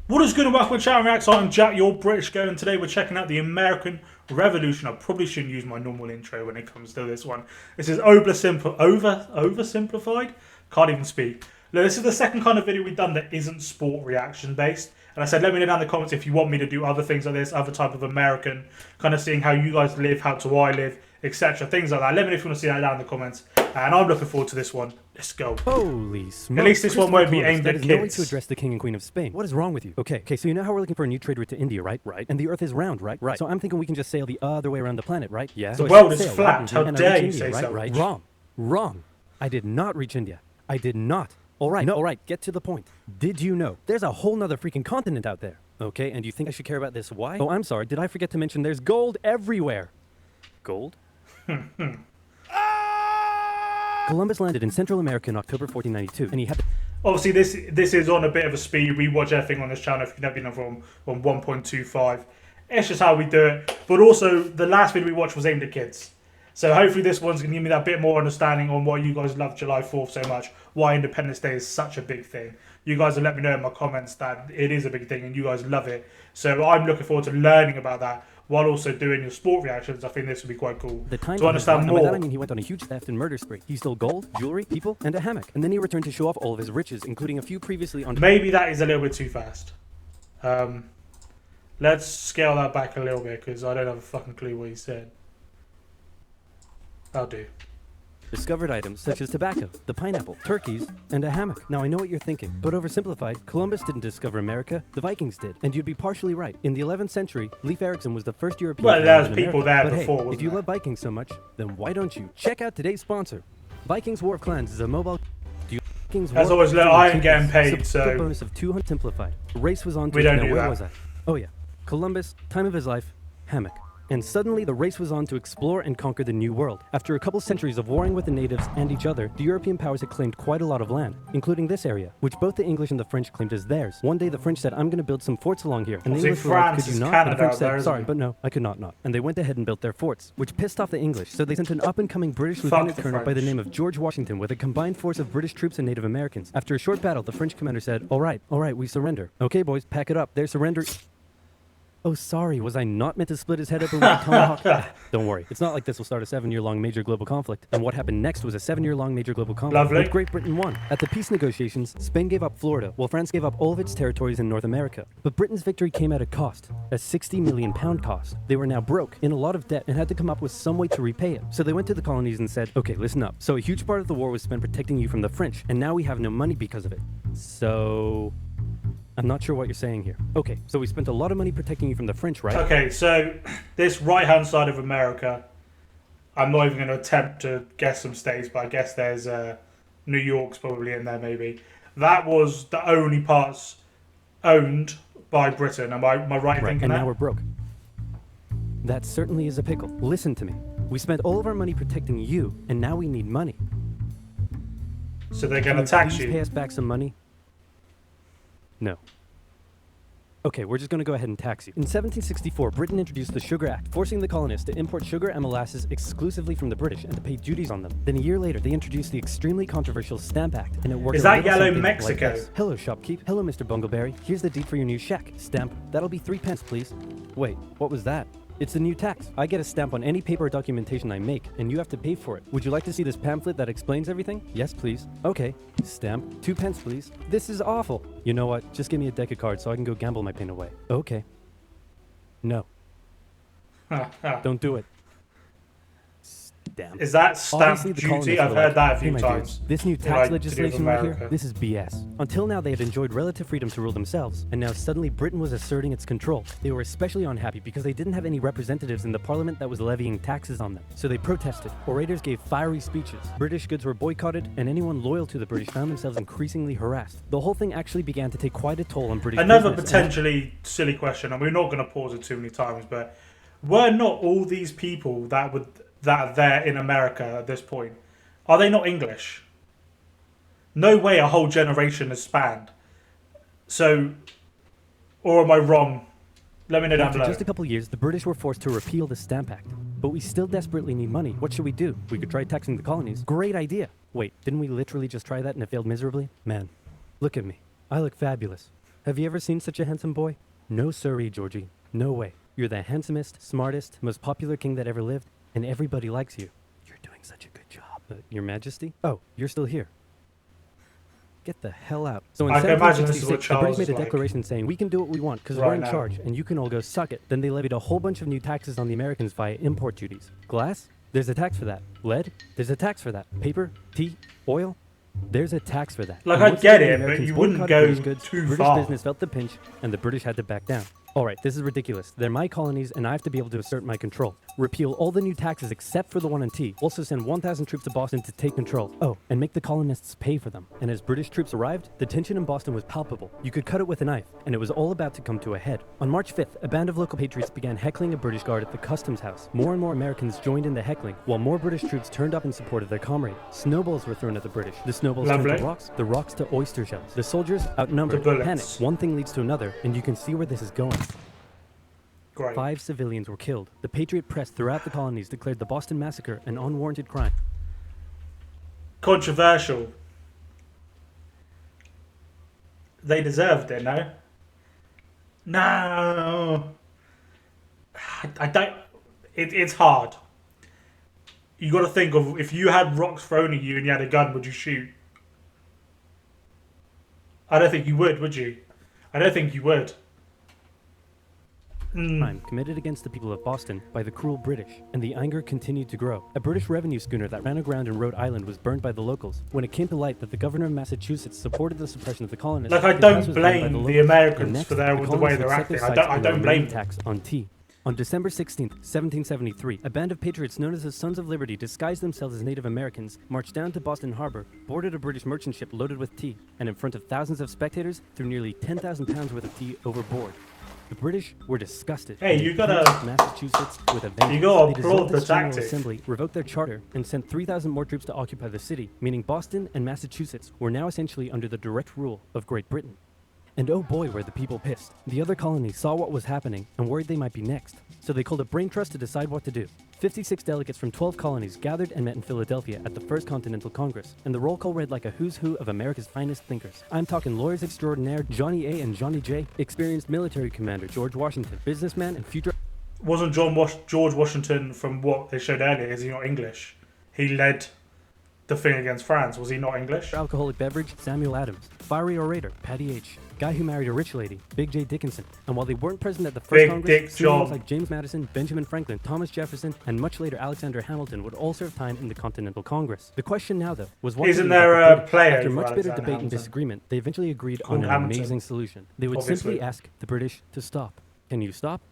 What is good and welcome to Chatwin Reacts. I'm Jack, your British girl, and today we're checking out the American Revolution. I probably shouldn't use my normal intro when it comes to this one. This is OverSimplified? Can't even speak. Now, this is the second kind of video we've done that isn't sport reaction based. And I said, let me know down in the comments if you want me to do other things like this, other type of American, kind of seeing how you guys live, how do I live, etc. Things like that. Let me know if you want to see that down in the comments. And I'm looking forward to this one. Let's go. Holy smokes. At least this one won't be aimed at kids. No way kids. to address the King and Queen of Spain. What is wrong with you? Okay, so you know how we're looking for a new trade route to India, right? Right. And the Earth is round, right? Right. So I'm thinking we can just sail the other way around the planet, right? Yeah. The So world is sail, flat. right? How And I dare reach you India, say right? so? Right. Wrong. Wrong. I did not reach India. I did not. All right. No. All right. Get to the point. Did you know there's a whole nother freaking continent out there? Okay. And you think I should care about this? Why? Oh, I'm sorry. Did I forget to mention there's gold everywhere? Gold? Columbus landed in Central America in October 1492, and he had. Obviously, this is on a bit of a speed. We watch everything on this channel if you've never been on 1.25. It's just how we do it. But also, the last video we watched was aimed at kids. So hopefully this one's going to give me that bit more understanding on why you guys love July 4th so much, why Independence Day is such a big thing. You guys will let me know in my comments that it is a big thing and you guys love it. So I'm looking forward to learning about that while also doing your sport reactions. I think this would be quite cool to understand more. By that I mean he went on a huge theft and murder spree. He stole gold, jewelry, people, and a hammock. And then he returned to show off all of his riches, including a few previously on. Maybe that is a little bit too fast. Let's scale that back a little bit because I don't have a fucking clue what he said. I'll do. Discovered items such as tobacco, the pineapple, turkeys, and a hammock. Now I know what you're thinking, but oversimplified, Columbus didn't discover America, the Vikings did. And you'd be partially right. In the 11th century, Leif Erikson was the first European. Well, to there land was in people America. there But before, hey, wasn't if you there? love Vikings so much, then why don't you check out today's sponsor? Vikings War of Clans is a mobile. Vikings As War always, look, I ain't getting Clans. paid, so bonus of 200 simplified. Race was on. we don't now, do where that. was I? Oh yeah, Columbus, time of his life, hammock. And suddenly the race was on to explore and conquer the New World. After a couple centuries of warring with the natives and each other, the European powers had claimed quite a lot of land, including this area, which both the English and the French claimed as theirs. One day the French said, I'm gonna build some forts along here. And the See, English were like, France could is you not? Canada And the French out there, said, isn't sorry, it? but no, I could not. And they went ahead and built their forts, which pissed off the English, so they sent an up-and-coming British lieutenant the colonel by the French. name of George Washington with a combined force of British troops and Native Americans. After a short battle, the French commander said, all right, we surrender. Okay, boys, pack it up. They're surrendering. Oh, sorry, was I not meant to split his head open with a tomahawk? Don't worry, it's not like this will start a 7-year-long major global conflict. And what happened next was a 7-year-long major global conflict. Lovely. With Great Britain won. At the peace negotiations, Spain gave up Florida, while France gave up all of its territories in North America. But Britain's victory came at a cost, a £60 million cost. They were now broke, in a lot of debt, and had to come up with some way to repay it. So they went to the colonies and said, okay, listen up. So a huge part of the war was spent protecting you from the French, and now we have no money because of it. So I'm not sure what you're saying here. Okay, so we spent a lot of money protecting you from the French, right? Okay, so this right-hand side of America, I'm not even going to attempt to guess some states, but I guess there's New York's probably in there maybe. That was the only parts owned by Britain. Am I right in thinking And that? now we're broke. That certainly is a pickle. Listen to me. We spent all of our money protecting you, and now we need money. So they're going Can to tax please you. pay us back some money? No. Okay, we're just going to go ahead and tax you. In 1764, Britain introduced the Sugar Act, forcing the colonists to import sugar and molasses exclusively from the British and to pay duties on them. Then a year later, they introduced the extremely controversial Stamp Act, and it worked. Is a that little yellow something Mexico? Like this. Hello, shopkeep. Hello, Mr. Bungleberry. Here's the deed for your new shack. Stamp. That'll be 3 pence, please. Wait, what was that? It's a new tax. I get a stamp on any paper or documentation I make, and you have to pay for it. Would you like to see this pamphlet that explains everything? Yes, please. Okay. Stamp. 2 pence, please. This is awful. You know what? Just give me a deck of cards so I can go gamble my pain away. Okay. No. Don't do it. Stamp. Is that stamp Obviously, the duty? colonists I've were heard like, that a "Hey, few my times. dudes, this new They tax like to do legislation with right here, America. this is BS. Until now, they had enjoyed relative freedom to rule themselves, and now suddenly Britain was asserting its control. They were especially unhappy because they didn't have any representatives in the parliament that was levying taxes on them. So they protested. Orators gave fiery speeches. British goods were boycotted, and anyone loyal to the British found themselves increasingly harassed. The whole thing actually began to take quite a toll on British Another business, potentially silly question, and we're not going to pause it too many times, but were not all these people that are there in America at this point, are they not English? No way a whole generation has spanned. So, or am I wrong? Let me know down After below. just a couple years, the British were forced to repeal the Stamp Act. But we still desperately need money. What should we do? We could try taxing the colonies. Great idea. Wait, didn't we literally just try that and it failed miserably? Man, look at me. I look fabulous. Have you ever seen such a handsome boy? No siree, Georgie. No way. You're the handsomest, smartest, most popular king that ever lived, and everybody likes you. You're doing such a good job. Your Majesty? Oh, you're still here. Get the hell out. So in I can imagine this is 1766, what the Charles British made is a like. declaration saying, we can do what we want because Right we're in now. charge, and you can all go suck it. Then they levied a whole bunch of new taxes on the Americans via import duties. Glass? There's a tax for that. Lead? There's a tax for that. Paper? Tea? Oil? There's a tax for that. Like, And I once get again, the it, but Americans you wouldn't boycotted go British goods, too British far. business felt the pinch, and the British had to back down. All right, this is ridiculous. They're my colonies, and I have to be able to assert my control. Repeal all the new taxes except for the one on tea. Also send 1,000 troops to Boston to take control. Oh, and make the colonists pay for them. And as British troops arrived, the tension in Boston was palpable. You could cut it with a knife, and it was all about to come to a head. On March 5th, a band of local patriots began heckling a British guard at the customs house. More and more Americans joined in the heckling, while more British troops turned up in support of their comrade. Snowballs were thrown at the British. The snowballs turned Lovely. to rocks, the rocks to oyster shells. The soldiers, outnumbered, The bullets. panicked. One thing leads to another, and you can see where this is going. Great. 5 civilians were killed. The Patriot press throughout the colonies declared the Boston Massacre an unwarranted crime. Controversial. They deserved it, no? No. I don't. It's hard. You got to think of, if you had rocks thrown at you and you had a gun, would you shoot? I don't think you would you? I don't think you would. Crime committed against the people of Boston by the cruel British, and the anger continued to grow. A British revenue schooner that ran aground in Rhode Island was burned by the locals. When it came to light that the governor of Massachusetts supported the suppression of the colonists, Like, I his don't house was burned by blame the locals. Americans And next, for their- the the way colonists they're would set their acting. I sights don't on the blame remaining them. tax on tea. On December 16th, 1773, a band of patriots known as the Sons of Liberty, disguised themselves as Native Americans, marched down to Boston Harbor, boarded a British merchant ship loaded with tea, and in front of thousands of spectators, threw nearly 10,000 pounds worth of tea overboard. The British were disgusted. Hey, and you they gotta- punished Massachusetts with a vengeance. you gotta They applaud dissolved the this General tactic. Assembly, revoked their charter, and sent 3,000 more troops to occupy the city, meaning Boston and Massachusetts were now essentially under the direct rule of Great Britain. And oh boy, were the people pissed. The other colonies saw what was happening and worried they might be next. So they called a brain trust to decide what to do. 56 delegates from 12 colonies gathered and met in Philadelphia at the First Continental Congress, and the roll call read like a who's who of America's finest thinkers. I'm talking lawyers extraordinaire Johnny A. and Johnny J, experienced military commander George Washington, businessman and future Wasn't George Washington, from what they showed earlier, is he not English? He led the thing against France. Was he not English? alcoholic beverage Samuel Adams, fiery orator Patty H, guy who married a rich lady Big J Dickinson. And while they weren't present at the first Big Congress, Dick seniors John. like James Madison, Benjamin Franklin, Thomas Jefferson, and much later Alexander Hamilton would all serve time in the Continental Congress. The question now, though, was what Isn't to do there about the a British. player After for much bitter Alexander debate and Hamilton? disagreement, they eventually agreed Called on an Hamilton. amazing solution. They would Obviously. simply ask the British to stop. Can you stop?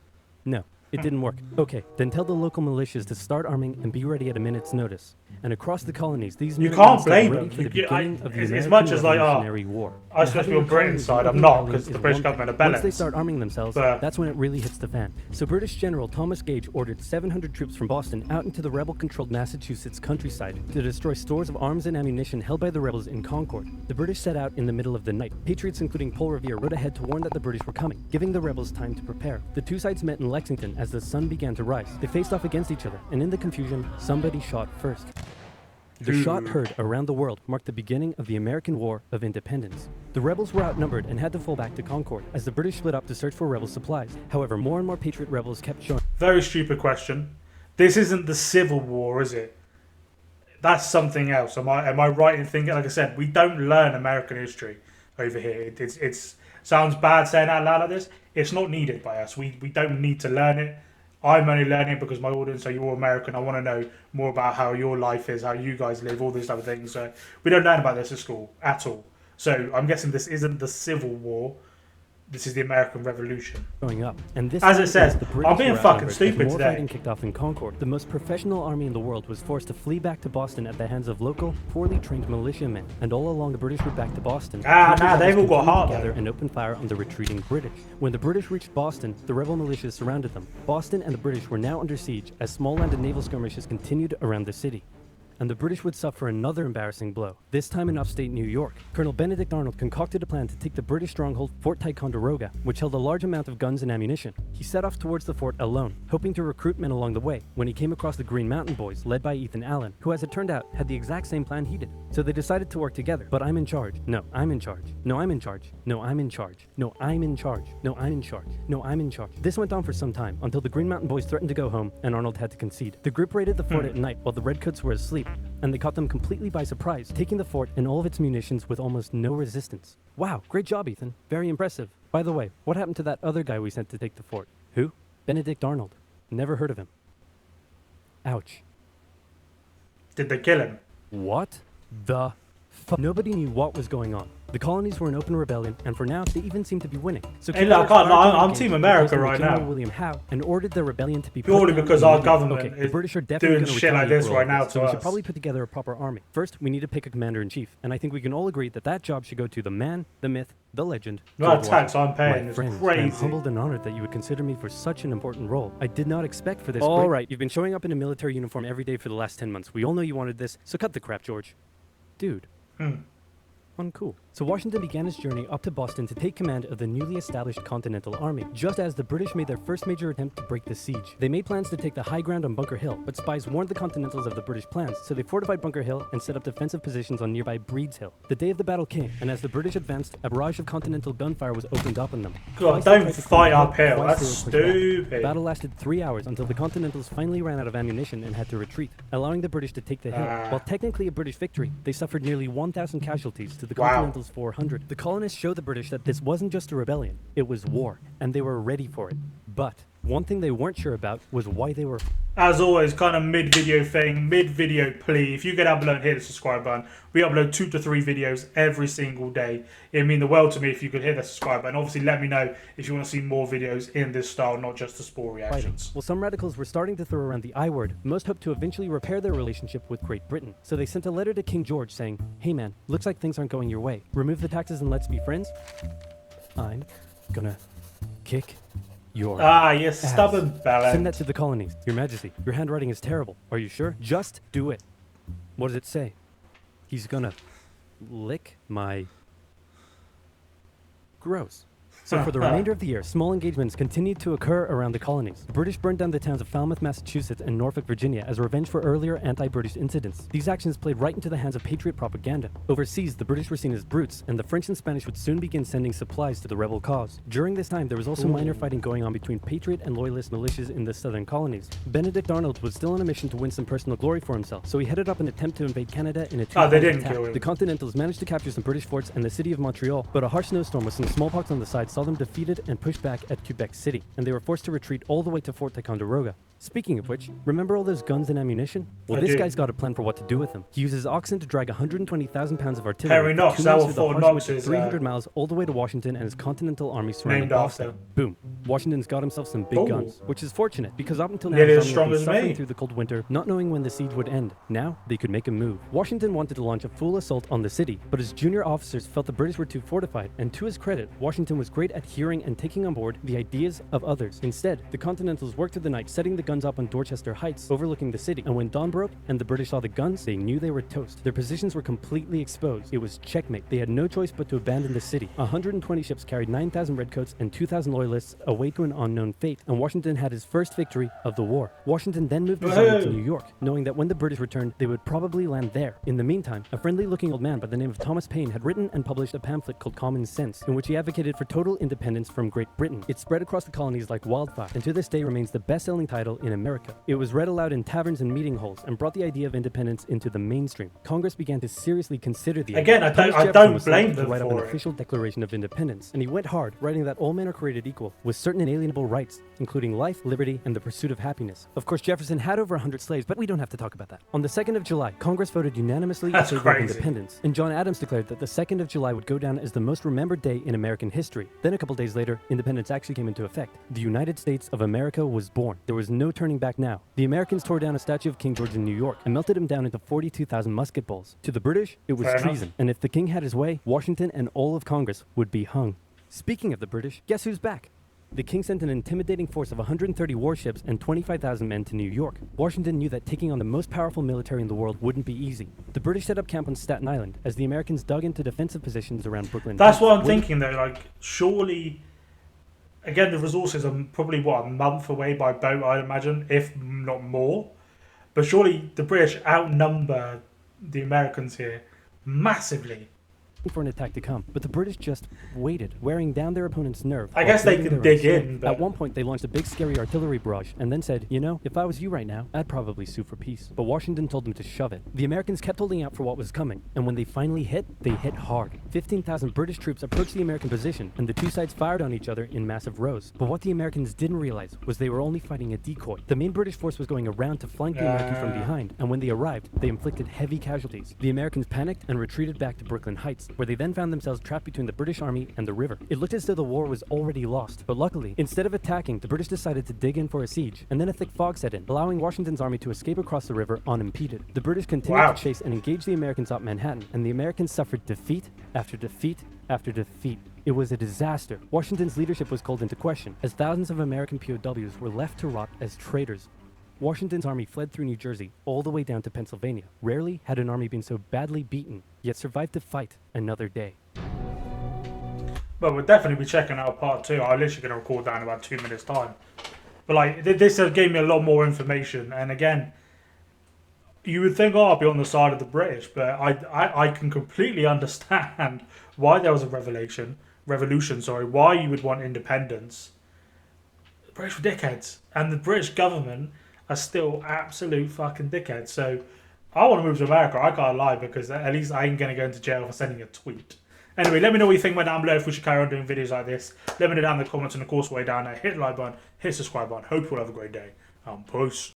No. It didn't work. Okay, then tell the local militias to start arming and be ready at a minute's notice. And across the colonies, these You new can't units blame got ready them. for the You- I- beginning of the as American much as, like, Revolutionary War. I was supposed to be on Having Britain's colonies side. I'm leading not, colonies because the is British one government thing. are Once they balanced. start arming themselves, But- that's when it really hits the fan. So British General Thomas Gage ordered 700 troops from Boston out into the rebel-controlled Massachusetts countryside to destroy stores of arms and ammunition held by the rebels in Concord. The British set out in the middle of the night. Patriots including Paul Revere rode ahead to warn that the British were coming, giving the rebels time to prepare. The two sides met in Lexington as the sun began to rise. They faced off against each other, and in the confusion, somebody shot first. The shot heard around the world marked the beginning of the American War of Independence. The rebels were outnumbered and had to fall back to Concord as the British split up to search for rebel supplies. However, more and more Patriot rebels kept showing. Very stupid question. This isn't the Civil War, is it? That's something else. Am I right in thinking? Like I said, we don't learn American history over here. It's sounds bad saying out loud like this. It's not needed by us. We don't need to learn it. I'm only learning it because my audience are you're American. I want to know more about how your life is, how you guys live, all these type of things. So we don't learn about this at school at all. So I'm guessing this isn't the Civil War. This is the American Revolution. Growing up, and this As it time, says, the British I'm being were fucking outnumbered as stupid more today. fighting kicked off in Concord. The most professional army in the world was forced to flee back to Boston at the hands of local, poorly trained militiamen. And all along the British route back to Boston, Patriot they've all rebels got continued heart, together though. and opened fire on the retreating British. When the British reached Boston, the rebel militias surrounded them. Boston and the British were now under siege as small land and naval skirmishes continued around the city. and the British would suffer another embarrassing blow, this time in upstate New York. Colonel Benedict Arnold concocted a plan to take the British stronghold Fort Ticonderoga, which held a large amount of guns and ammunition. He set off towards the fort alone, hoping to recruit men along the way, when he came across the Green Mountain Boys, led by Ethan Allen, who, as it turned out, had the exact same plan he did. So they decided to work together. But I'm in charge. No, I'm in charge. No, I'm in charge. No, I'm in charge. No, I'm in charge. No, I'm in charge. No, I'm in charge. This went on for some time, until the Green Mountain Boys threatened to go home, and Arnold had to concede. The group raided the fort at night while the Redcoats were asleep, and they caught them completely by surprise, taking the fort and all of its munitions with almost no resistance. Wow, great job, Ethan. Very impressive. By the way, what happened to that other guy we sent to take the fort? Who? Benedict Arnold. Never heard of him. Ouch. Did they kill him? What the fuck? Nobody knew what was going on. The colonies were in open rebellion, and for now, they even seemed to be winning. So Hey, look, I'm Team America right General now. William Howe and ordered the rebellion to be Purely put down because our immediately. government Okay, the is British are definitely doing gonna shit like retaliate this for all right now this, to so we should us. probably put together a proper army. First, we need to pick a commander-in-chief, and I think we can all agree that that job should go to the man, the myth, the legend. No George tax Washington. I'm paying. My It's friends, I'm crazy. humbled and honored that you would consider me for such an important role. I did not expect for this. All right, you've been showing up in a military uniform every day for the last 10 months. We all know you wanted this, so cut the crap, George. Dude. Uncool. So Washington began his journey up to Boston to take command of the newly established Continental Army, just as the British made their first major attempt to break the siege. They made plans to take the high ground on Bunker Hill, but spies warned the Continentals of the British plans, so they fortified Bunker Hill and set up defensive positions on nearby Breed's Hill. The day of the battle came, and as the British advanced, a barrage of Continental gunfire was opened up on them. God, Twice they don't tried to fight clear uphill. twice That's they were pushed back. stupid. The battle lasted 3 hours until the Continentals finally ran out of ammunition and had to retreat, allowing the British to take the hill. While technically a British victory, they suffered nearly 1,000 casualties to the Wow. Continentals' 400. The colonists showed the British that this wasn't just a rebellion, it was war, and they were ready for it. But one thing they weren't sure about was why they were. As always, kind of mid-video thing, mid-video plea. If you get up below and hit the subscribe button, we upload 2 to 3 videos every single day. It'd mean the world to me if you could hit the subscribe button. Obviously, let me know if you want to see more videos in this style, not just the sport reactions. Well, some radicals were starting to throw around the I word. Most hoped to eventually repair their relationship with Great Britain. So they sent a letter to King George saying, "Hey man, looks like things aren't going your way. Remove the taxes and let's be friends. I'm gonna kick your You ass." stubborn bellend. Send that to the colonies. Your Majesty, your handwriting is terrible. Are you sure? Just do it. What does it say? He's gonna lick my... Gross. So for the remainder of the year, small engagements continued to occur around the colonies. The British burned down the towns of Falmouth, Massachusetts and Norfolk, Virginia as revenge for earlier anti-British incidents. These actions played right into the hands of patriot propaganda. Overseas, the British were seen as brutes, and the French and Spanish would soon begin sending supplies to the rebel cause. During this time, there was also minor fighting going on between patriot and loyalist militias in the southern colonies. Benedict Arnold was still on a mission to win some personal glory for himself, so he headed up an attempt to invade Canada in a two-pronged they didn't attack. kill him. The Continentals managed to capture some British forts and the city of Montreal, but a harsh snowstorm with some smallpox on the side saw them defeated and pushed back at Quebec City, and they were forced to retreat all the way to Fort Ticonderoga. Speaking of which, remember all those guns and ammunition? Well, I this do. guy's got a plan for what to do with them. He uses oxen to drag 120,000 pounds of artillery. Harry Knox, 2 that months was through the Fort harsh Knox winter, is, 300 miles all the way to Washington and his Continental Army surrounding Named Boston. after. Boom. Washington's got himself some big Ooh. guns, which is fortunate because up until now Nearly his as army strong had been as suffering me. through the cold winter, not knowing when the siege would end. Now they could make a move. Washington wanted to launch a full assault on the city, but his junior officers felt the British were too fortified, and to his credit, Washington was great at hearing and taking on board the ideas of others. Instead, the Continentals worked through the night, setting the guns up on Dorchester Heights, overlooking the city, and when dawn broke and the British saw the guns, they knew they were toast. Their positions were completely exposed. It was checkmate. They had no choice but to abandon the city. 120 ships carried 9,000 redcoats and 2,000 loyalists away to an unknown fate, and Washington had his first victory of the war. Washington then moved his army to New York, knowing that when the British returned, they would probably land there. In the meantime, a friendly-looking old man by the name of Thomas Paine had written and published a pamphlet called Common Sense, in which he advocated for total independence from Great Britain. It spread across the colonies like wildfire, and to this day remains the best-selling title in America. It was read aloud in taverns and meeting halls, and brought the idea of independence into the mainstream. Congress began to seriously consider the Again, idea. I don't- Thomas I Jefferson don't was blame selected to them write up an for it. official Declaration of Independence, and he went hard, writing that all men are created equal, with certain inalienable rights, including life, liberty, and the pursuit of happiness. Of course, Jefferson had over 100 slaves, but we don't have to talk about that. On the 2nd of July, Congress voted unanimously in That's favor of crazy. independence, and John Adams declared that the 2nd of July would go down as the most remembered day in American history. Then a couple days later, independence actually came into effect. The United States of America was born. There was no turning back now. The Americans tore down a statue of King George in New York and melted him down into 42,000 musket balls. To the British, it was Fair enough. treason. And if the king had his way, Washington and all of Congress would be hung. Speaking of the British, guess who's back? The king sent an intimidating force of 130 warships and 25,000 men to New York. Washington knew that taking on the most powerful military in the world wouldn't be easy. The British set up camp on Staten Island as the Americans dug into defensive positions around Brooklyn. That's what I'm thinking though. Like, surely, again, the resources are probably a month away by boat, I'd imagine, if not more. But surely the British outnumber the Americans here massively. For an attack to come, but the British just waited, wearing down their opponent's nerve. I guess they can dig in. But at one point, they launched a big, scary artillery barrage and then said, you know, if I was you right now, I'd probably sue for peace. But Washington told them to shove it. The Americans kept holding out for what was coming, and when they finally hit, they hit hard. 15,000 British troops approached the American position, and the two sides fired on each other in massive rows. But what the Americans didn't realize was they were only fighting a decoy. The main British force was going around to flank the Americans from behind, and when they arrived, they inflicted heavy casualties. The Americans panicked and retreated back to Brooklyn Heights, where they then found themselves trapped between the British army and the river. It looked as though the war was already lost, but luckily, instead of attacking, the British decided to dig in for a siege, and then a thick fog set in, allowing Washington's army to escape across the river unimpeded. The British continued to chase and engage the Americans up Manhattan, and the Americans suffered defeat after defeat after defeat. It was a disaster. Washington's leadership was called into question, as thousands of American POWs were left to rot as traitors. Washington's army fled through New Jersey all the way down to Pennsylvania. Rarely had an army been so badly beaten, yet survived to fight another day. Well, we'll definitely be checking out part 2. I'm literally going to record that in about 2 minutes' time. But like, this gave me a lot more information. And again, you would think, oh, I'll be on the side of the British, but I can completely understand why there was a revolution, why you would want independence. The British were dickheads, and the British government are still absolute fucking dickheads. So I want to move to America. I can't lie, because at least I ain't going to go into jail for sending a tweet. Anyway, let me know what you think down below, if we should carry on doing videos like this. Let me know down in the comments, and of course, way down there, hit the like button, hit the subscribe button. Hope you all have a great day. Peace.